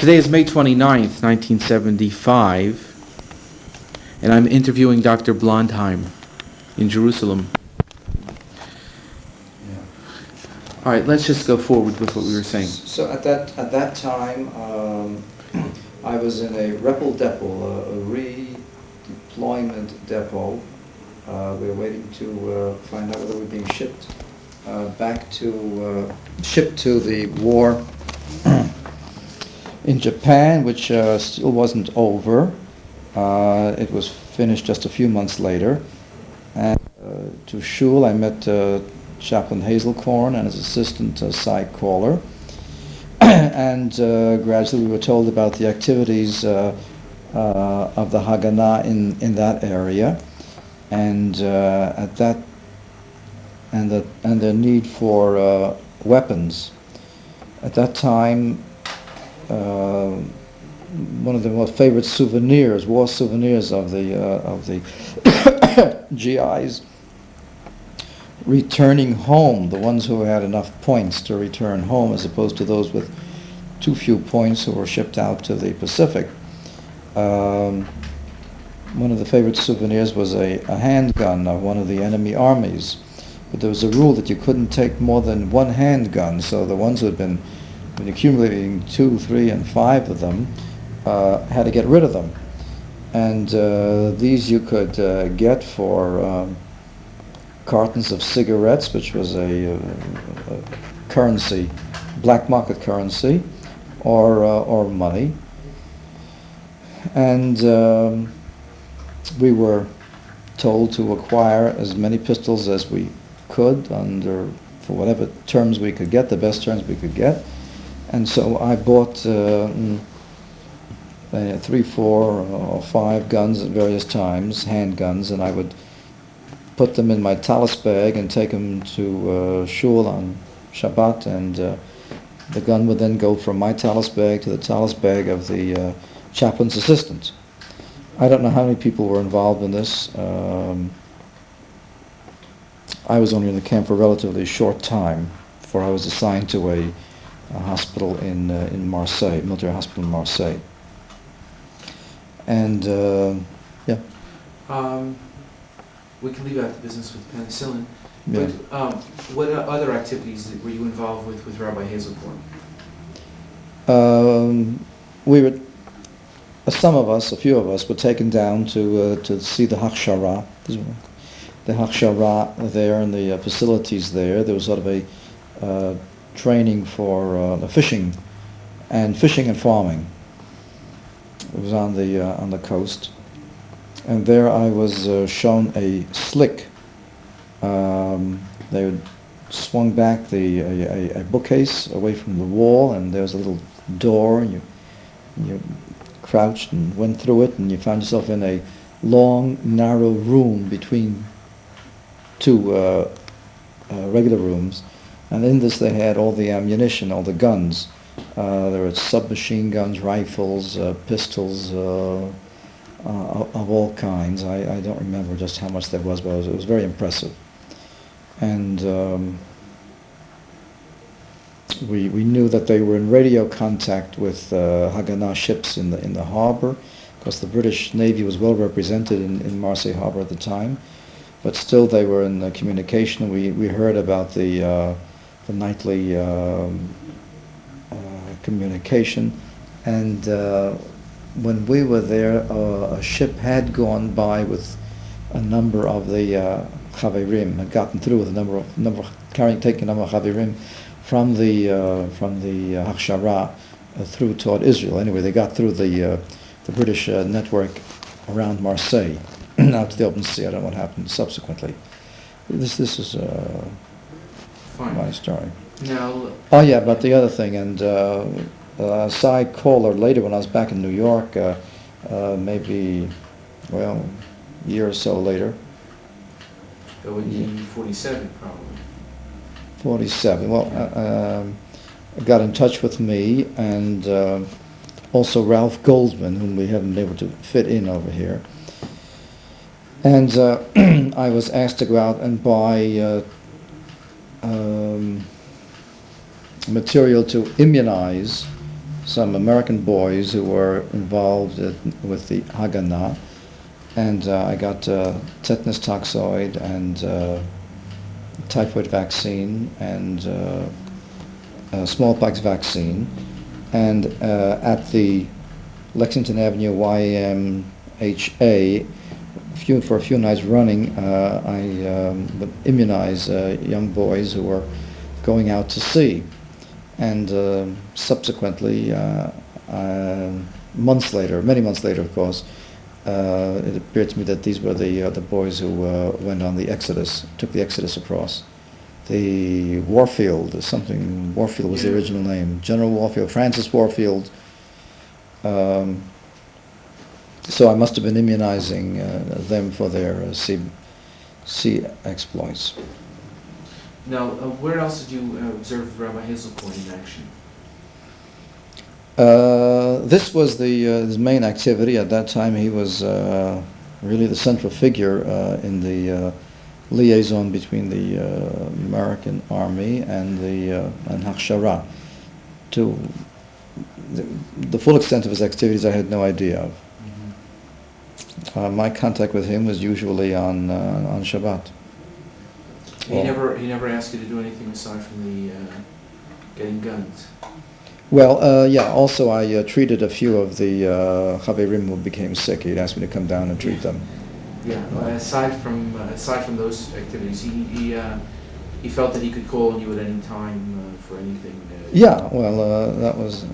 Today is May 29th, 1975, and I'm interviewing Dr. Blondheim in Jerusalem. All right, let's just go forward with what we were saying. So at that time, I was in a rebel depot, a redeployment depot. We were waiting to find out whether we were being shipped to the war in Japan, which still wasn't over. It was finished just a few months later. And to Shul, I met Chaplain Hazelcorn and his assistant Cy Caller. And gradually we were told about the activities of the Haganah in that area, and the need for weapons. At that time, one of the most favorite souvenirs, war souvenirs of the GIs, returning home, the ones who had enough points to return home, as opposed to those with too few points who were shipped out to the Pacific. One of the favorite souvenirs was a handgun of one of the enemy armies. But there was a rule that you couldn't take more than one handgun, so the ones who had been accumulating 2, 3, and 5 of them had to get rid of them. And these you could get for cartons of cigarettes, which was a currency, black market currency, or money. And we were told to acquire as many pistols as we could for whatever terms we could get, the best terms we could get. And so I bought 3, 4, or 5 guns at various times, handguns, and I would put them in my talus bag and take them to Shul on Shabbat, and the gun would then go from my talus bag to the talus bag of the chaplain's assistant. I don't know how many people were involved in this. I was only in the camp for a relatively short time, for I was assigned to a hospital in Marseille, military hospital in Marseille. And yeah. We can leave out the business with penicillin, Yeah. but what other activities were you involved with Rabbi Hazelcorn? We were, some of us, a few of us, were taken down to see the Hachshara, there in the facilities there. There was sort of a training for fishing and farming. It was on the coast. And there I was shown a slick. They had swung back a bookcase away from the wall, and there was a little door, and you crouched and went through it, and you found yourself in a long, narrow room between 2 regular rooms. And in this they had all the ammunition, all the guns. There were submachine guns, rifles, pistols, of all kinds. I don't remember just how much there was, but it was very impressive. And we knew that they were in radio contact with Haganah ships in the harbor, because the British Navy was well represented in Marseille harbor at the time. But still they were in communication. We heard about the nightly communication. And when we were there, a ship had gone by with a number of the Chavirim, had gotten through with taking a number of Chavirim from the Hachshara through toward Israel. Anyway, they got through the British network around Marseille, out to the open sea. I don't know what happened subsequently. This is my story. Now, oh yeah, but the other thing, and Cy Caller later, when I was back in New York, maybe, well, a year or so later. That would be 47, probably. 47. Well, got in touch with me, and also Ralph Goldman, whom we haven't been able to fit in over here. And I was asked to go out and buy material to immunize some American boys who were involved with the Haganah, and I got tetanus toxoid and typhoid vaccine and smallpox vaccine, and at the Lexington Avenue YMHA, for a few nights running, I would immunize young boys who were going out to sea. And subsequently, months later, many months later, of course, it appeared to me that these were the boys who went on the Exodus, took the Exodus across. The Warfield, Warfield was the original name, General Warfield, Francis Warfield. So I must have been immunizing them for their sea exploits. Now, where else did you observe Rabbi Hazelcourt in action? This was his main activity. At that time, he was really the central figure in the liaison between the American Army and and Hachshara. To the full extent of his activities, I had no idea of. My contact with him was usually on Shabbat. He never asked you to do anything aside from the getting guns. Well, yeah. Also, I treated a few of the Chaverim who became sick. He'd asked me to come down and treat them. Yeah. Aside from those activities, he felt that he could call on you at any time for anything. Yeah. Well, that was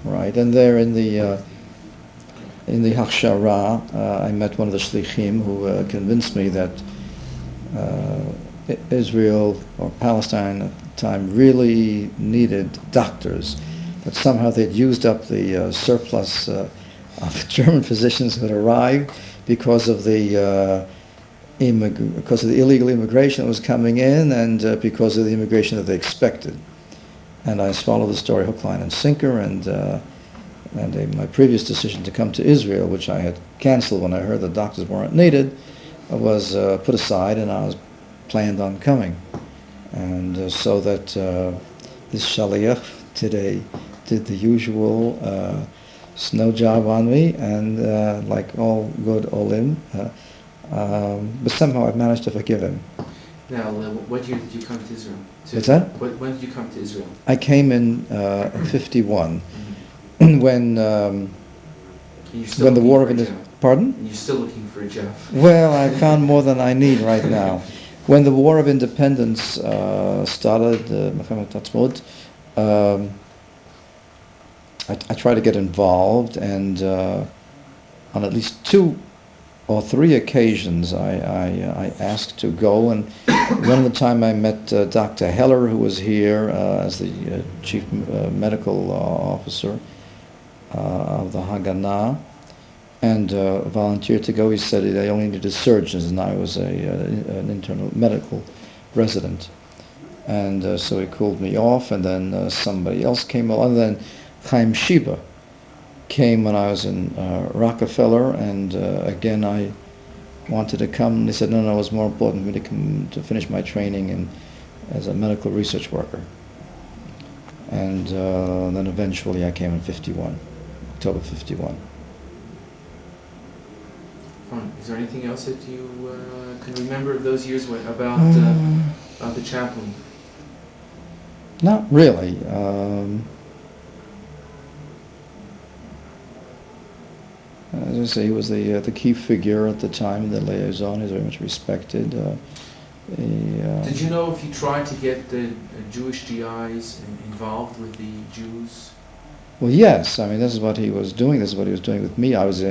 right. And there in the Hachshara, I met one of the shlichim who convinced me that Israel or Palestine at the time really needed doctors, that somehow they'd used up the surplus of German physicians who had arrived because of the illegal immigration that was coming in and because of the immigration that they expected. And I swallowed the story hook, line, and sinker, and my previous decision to come to Israel, which I had canceled when I heard the doctors weren't needed, was put aside, and I was planned on coming. And so that this shaliach today did the usual snow job on me, and like all good olim, but somehow I've managed to forgive him. Now, what year did you come to Israel? What's that? When did you come to Israel? I came in 51. When the war of pardon? You're still looking for a job. Well, I found more than I need right now. When the War of Independence started, I tried to get involved, and on at least 2 or 3 occasions I asked to go. And one of the time I met Dr. Heller, who was here as the chief medical officer of the Haganah, and volunteered to go. He said they only needed surgeons, and I was an internal medical resident. And so he called me off, and then somebody else came along. And then Chaim Shiba came when I was in Rockefeller, and again I wanted to come. They said, no, it was more important for me to come to finish my training as a medical research worker. And then eventually I came in 51, October 51. Fine. Is there anything else that you can remember of those years about the chaplain? Not really. As I say, he was the key figure at the time in the liaison. He was very much respected. Did you know if you tried to get the Jewish GIs involved with the Jews? Well, yes. I mean, this is what he was doing. This is what he was doing with me. I was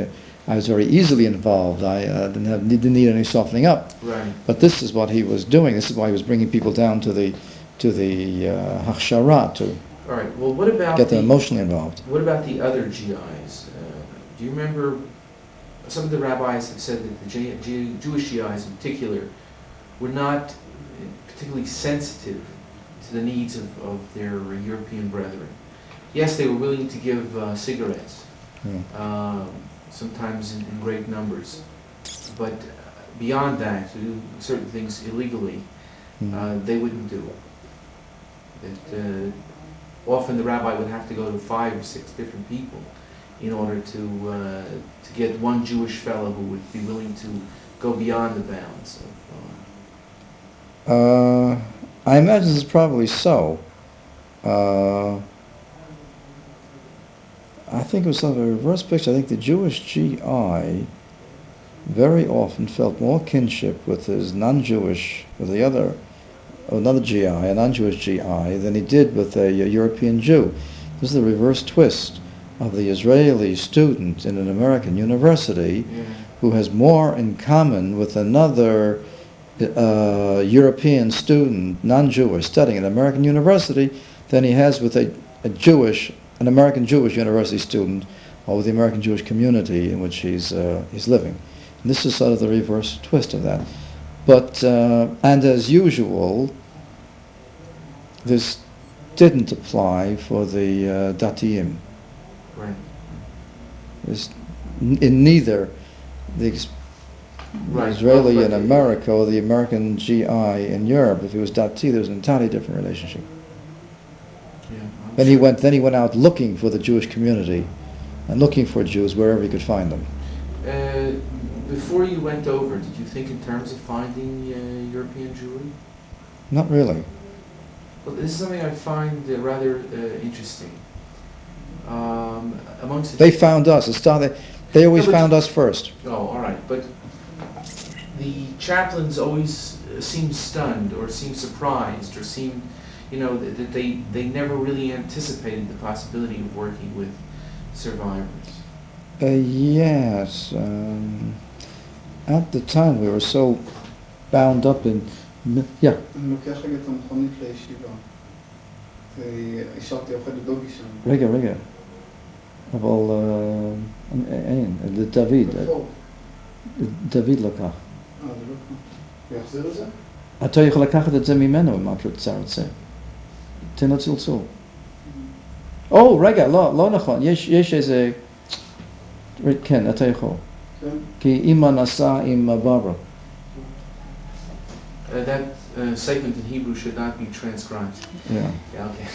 very easily involved. I didn't need any softening up. Right. But this is what he was doing. This is why he was bringing people down to the Hachshara to All right. Well, what about get them emotionally involved. What about the other GIs? Do you remember? Some of the rabbis have said that the Jewish GIs in particular were not particularly sensitive to the needs of their European brethren. Yes, they were willing to give cigarettes, sometimes in great numbers, but beyond that, to do certain things illegally, they wouldn't do it. often the rabbi would have to go to 5 or 6 different people in order to get one Jewish fellow who would be willing to go beyond the bounds of... I imagine it's probably so. I think it was sort of a reverse picture. I think the Jewish GI very often felt more kinship with his non-Jewish, with the other, another GI, a non-Jewish GI, than he did with a European Jew. This is the reverse twist of the Israeli student in an American university who has more in common with another European student, non-Jewish, studying at an American university than he has with an American Jewish university student or with the American Jewish community in which he's living. And this is sort of the reverse twist of that. But, and as usual, this didn't apply for the Datiim. Right. In neither the Israeli in America or the American GI in Europe. If he was Dati, there's an entirely different relationship. Yeah, then he went out looking for the Jewish community and looking for Jews wherever he could find them. Before you went over, did you think in terms of finding European Jewry? Not really. Well, this is something I find rather interesting. They found us. They always found us first. Oh, all right. But the chaplains always seemed stunned or seemed surprised or seemed, that they never really anticipated the possibility of working with survivors. Yes. At the time we were so bound up in... Yeah. רגע. אבל אין, דוד לקח. זה לא קרה. ויחזיר את זה? אתה יכול לקחת את זה ממנו אם את רוצה. תן לו צלצול. רגע, לא נכון, יש איזה... כן, אתה יכול. כי אמא נסעה עם ברברה. That segment in Hebrew should not be transcribed. Yeah. Yeah, okay.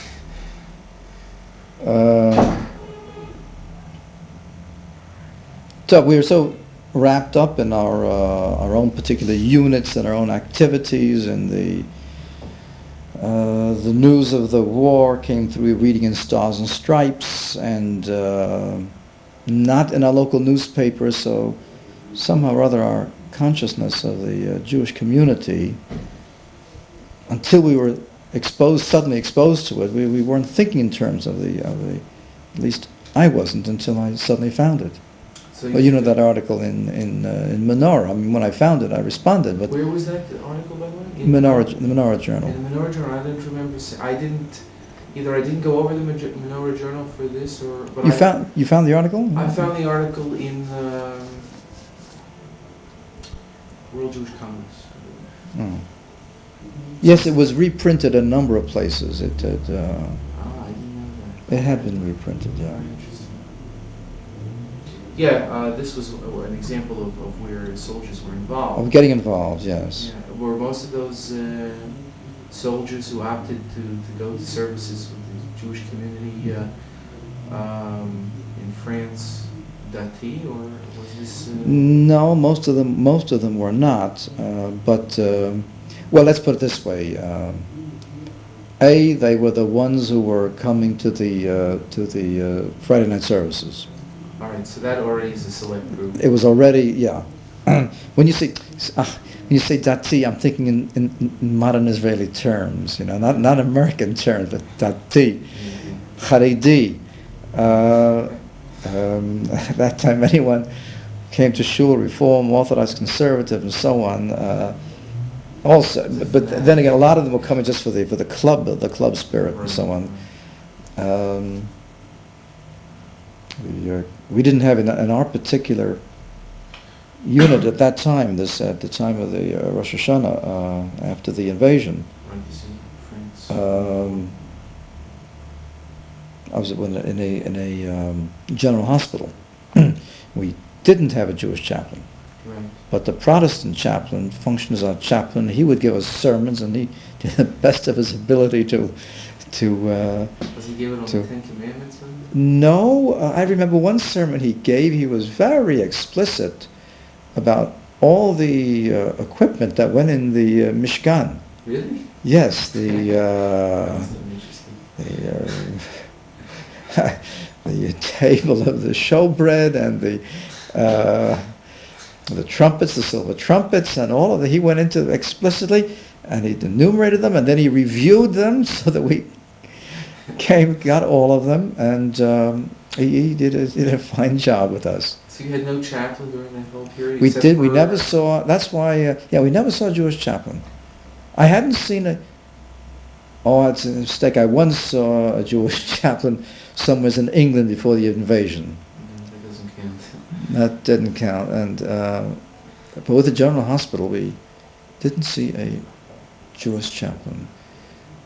So we were so wrapped up in our own particular units and our own activities, and the news of the war came through reading in Stars and Stripes, and not in our local newspaper. So somehow or other, our consciousness of the Jewish community, until we were suddenly exposed to it, we weren't thinking in terms of the. At least I wasn't until I suddenly found it. So well, that article in Menorah. I mean, when I found it, I responded. But where was that article, by the way? The Menorah Journal. In the Menorah Journal, I didn't remember. I didn't go over the Menorah Journal for this, or. But you found the article? I found the article in World Jewish Congress. Oh. Yes, it was reprinted a number of places. It had. I didn't know that. It had been reprinted. Yeah. Yeah, this was an example of where soldiers were involved. Of getting involved, yes. Yeah, were most of those soldiers who opted to go to services with the Jewish community in France Dati, or was this? No, most of them were not. But well, let's put it this way: they were the ones who were coming to the Friday night services. All right, so that already is a select group. It was already, yeah. When you say Dati, I'm thinking in modern Israeli terms, not American terms, but Dati, Haredi. At that time, anyone came to shul, Reform, Orthodox, Conservative, and so on. Also, but then again, a lot of them were coming just for the club spirit, and so on. We didn't have in our particular unit at that time. At the time of the Rosh Hashanah after the invasion. I was in a general hospital. We didn't have a Jewish chaplain, right. But the Protestant chaplain functioned as our chaplain. He would give us sermons, and he did the best of his ability to Was he gave it on to- the Ten Commandments then? No, I remember one sermon he gave, he was very explicit about all the equipment that went in the Mishkan. Really? Yes, That must have been interesting. the table of the showbread and the trumpets, the silver trumpets, and all of that. He went into explicitly, and he enumerated them, and then he reviewed them so that we got all of them, and he did a fine job with us. So you had no chaplain during that whole period? We except did. We for- never saw. That's why. We never saw a Jewish chaplain. I hadn't seen a. Oh, it's a mistake. I once saw a Jewish chaplain somewhere in England before the invasion. That doesn't count. That didn't count. And but with the General Hospital, we didn't see a Jewish chaplain.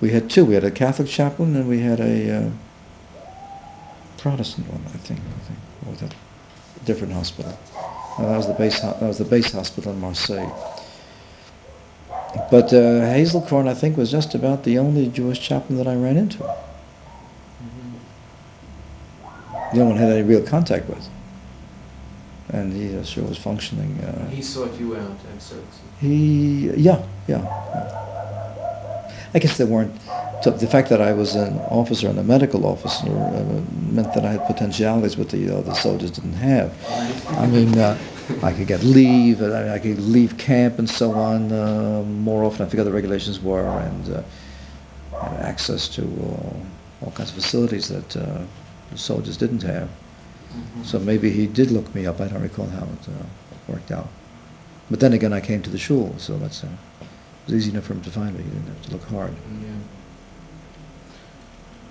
We had two. We had a Catholic chaplain and we had a Protestant one, I think. With a different hospital. That was the base. That was the base hospital in Marseille. But Hazelcorn, I think, was just about the only Jewish chaplain that I ran into. Mhm. The only one I had any real contact with. And he sure was functioning. He sought you out at services. Yeah. I guess there weren't. So the fact that I was an officer and a medical officer meant that I had potentialities which the other soldiers didn't have. I mean, I could get leave, I could leave camp and so on more often. I forget the regulations were, and had access to all kinds of facilities that the soldiers didn't have. Mhm. So maybe he did look me up. I don't recall how it worked out. But then again, I came to the shul, so that's it was easy enough for him to find me. He didn't have to look hard. Yeah.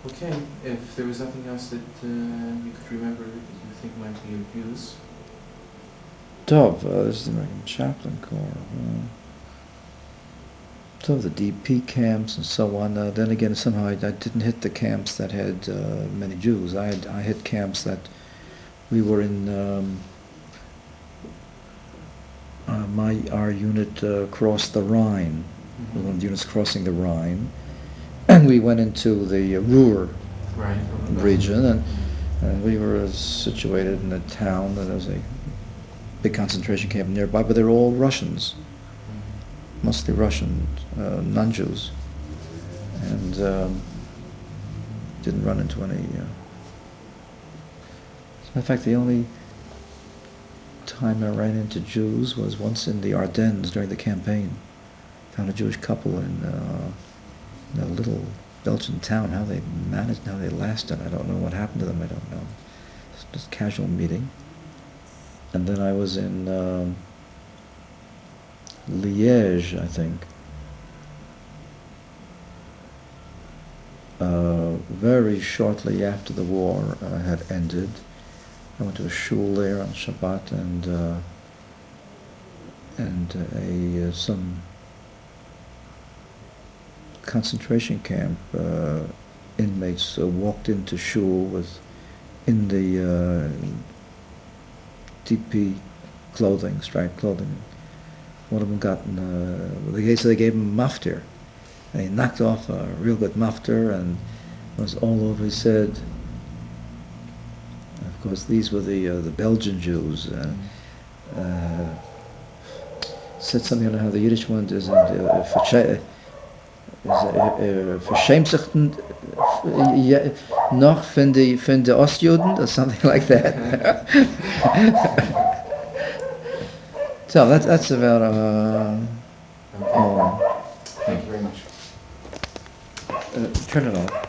Okay, if there was nothing else that you could remember that you think might be of use. Dov, this is the American Chaplain Corps. So the DP camps and so on. Then again, somehow I didn't hit the camps that had many Jews. I hit camps that we were in. Our unit crossed the Rhine. One of the units crossing the Rhine, and we went into the Ruhr Right. region, and we were situated in a town that was a big concentration camp nearby, but they were all Russians, mostly Russian, non-Jews, and didn't run into any. In fact, the only time I ran into Jews was once in the Ardennes during the campaign. Found a Jewish couple in a little Belgian town. How they managed, how they lasted, I don't know. What happened to them, I don't know. It's just a casual meeting. And then I was in Liège, I think. Very shortly after the war had ended. I went to a shul there on Shabbat, and some concentration camp inmates walked into shul in the DP clothing, striped clothing. One of them got so they gave him a maftir, and he knocked off a real good maftir, and it was all over. He said, of course, these were the Belgian Jews. Said something, I don't know how the Yiddish one is. Verschämt sich noch von the Ostjuden, or something like that. So that's about. Okay. Thank you very much. Turn it off.